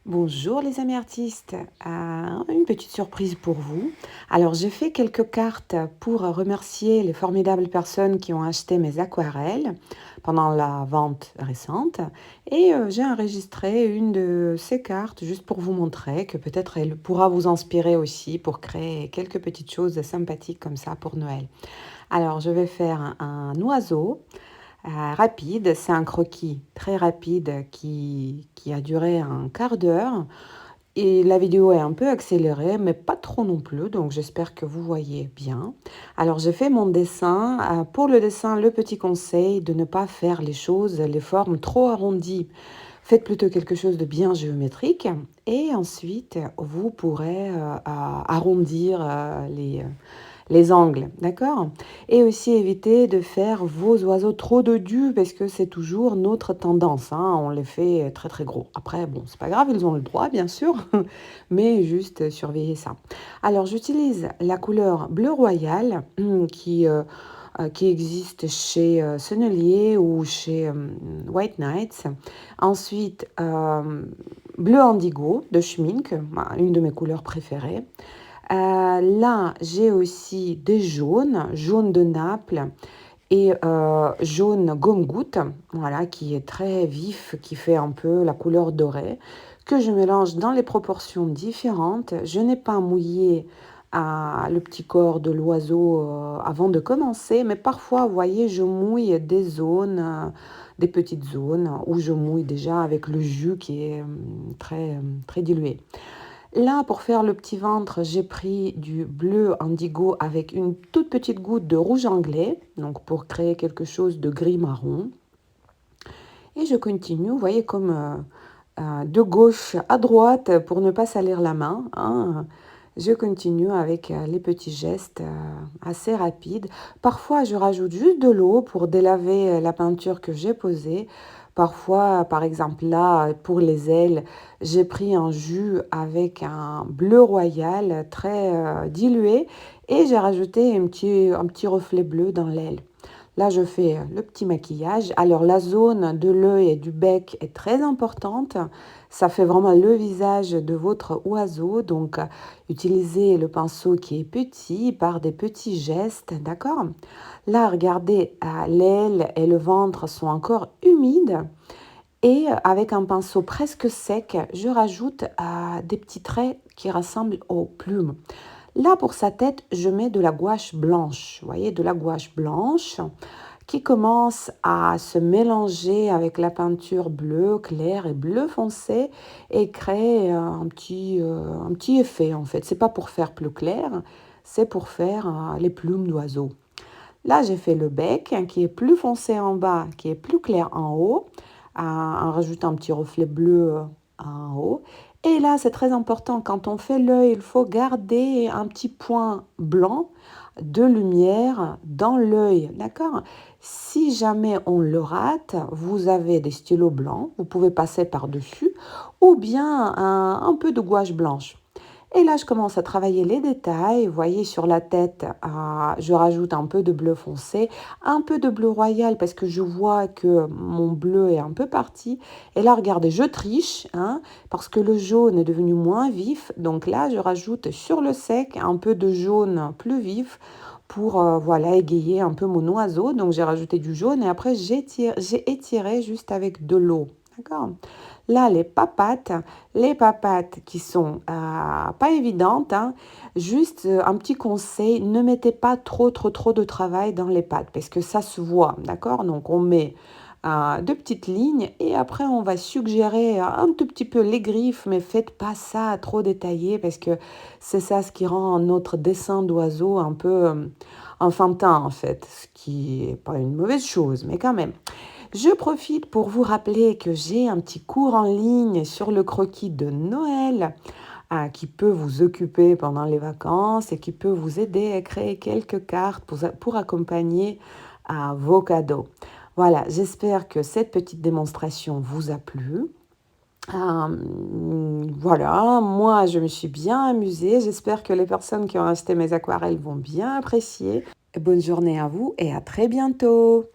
Bonjour les amis artistes. Une petite surprise pour vous. Alors j'ai fait quelques cartes pour remercier les formidables personnes qui ont acheté mes aquarelles pendant la vente récente et j'ai enregistré une de ces cartes juste pour vous montrer que peut-être elle pourra vous inspirer aussi pour créer quelques petites choses sympathiques comme ça pour Noël. Alors je vais faire un oiseau rapide. C'est un croquis très rapide qui a duré un quart d'heure. Et la vidéo est un peu accélérée, mais pas trop non plus, donc j'espère que vous voyez bien. Alors j'ai fait mon dessin. Pour le dessin, le petit conseil de ne pas faire les choses, les formes trop arrondies. Faites plutôt quelque chose de bien géométrique et ensuite vous pourrez arrondir les angles, d'accord? Et aussi éviter de faire vos oiseaux trop dodus parce que c'est toujours notre tendance, hein, on les fait très très gros. Après, bon, c'est pas grave, ils ont le droit, bien sûr, mais juste surveiller ça. Alors, j'utilise la couleur bleu royal qui existe chez Sennelier ou chez White Nights. Ensuite, bleu indigo de Schmink, une de mes couleurs préférées. Là, j'ai aussi des jaunes, jaune de Naples et jaune gomme-goutte, voilà, qui est très vif, qui fait un peu la couleur dorée, que je mélange dans les proportions différentes. Je n'ai pas mouillé le petit corps de l'oiseau avant de commencer, mais parfois, vous voyez, je mouille des zones, des petites zones, où je mouille déjà avec le jus qui est très dilué. Là, pour faire le petit ventre, j'ai pris du bleu indigo avec une toute petite goutte de rouge anglais, donc pour créer quelque chose de gris-marron. Et je continue, vous voyez, comme de gauche à droite pour ne pas salir la main, hein. Je continue avec les petits gestes assez rapides. Parfois, je rajoute juste de l'eau pour délaver la peinture que j'ai posée. Parfois, par exemple, là, pour les ailes, j'ai pris un jus avec un bleu royal très dilué et j'ai rajouté un petit reflet bleu dans l'aile. Là, je fais le petit maquillage. Alors, la zone de l'œil et du bec est très importante. Ça fait vraiment le visage de votre oiseau. Donc, utilisez le pinceau qui est petit par des petits gestes, d'accord? Là, regardez, l'aile et le ventre sont encore humides. Et avec un pinceau presque sec, je rajoute des petits traits qui ressemblent aux plumes. Là, pour sa tête, je mets de la gouache blanche. Vous voyez, de la gouache blanche qui commence à se mélanger avec la peinture bleu clair et bleu foncé et crée un petit effet en fait. C'est pas pour faire plus clair, c'est pour faire les plumes d'oiseau. Là, j'ai fait le bec qui est plus foncé en bas, qui est plus clair en haut, en rajoutant un petit reflet bleu en haut. Et là, c'est très important, quand on fait l'œil, il faut garder un petit point blanc de lumière dans l'œil, d'accord? Si jamais on le rate, vous avez des stylos blancs, vous pouvez passer par-dessus, ou bien un peu de gouache blanche. Et là, je commence à travailler les détails. Vous voyez, sur la tête, je rajoute un peu de bleu foncé, un peu de bleu royal parce que je vois que mon bleu est un peu parti. Et là, regardez, je triche, hein, parce que le jaune est devenu moins vif. Donc là, je rajoute sur le sec un peu de jaune plus vif pour voilà, égayer un peu mon oiseau. Donc j'ai rajouté du jaune et après j'ai étiré juste avec de l'eau. D'accord? Là, les papates qui sont pas évidentes, hein, juste un petit conseil, ne mettez pas trop de travail dans les pattes parce que ça se voit, d'accord? Donc on met deux petites lignes et après on va suggérer un tout petit peu les griffes, mais faites pas ça trop détaillé parce que c'est ça ce qui rend notre dessin d'oiseau un peu enfantin en fait, ce qui n'est pas une mauvaise chose, mais quand même. Je profite pour vous rappeler que j'ai un petit cours en ligne sur le croquis de Noël qui peut vous occuper pendant les vacances et qui peut vous aider à créer quelques cartes pour accompagner vos cadeaux. Voilà, j'espère que cette petite démonstration vous a plu. Voilà, moi je me suis bien amusée. J'espère que les personnes qui ont acheté mes aquarelles vont bien apprécier. Bonne journée à vous et à très bientôt.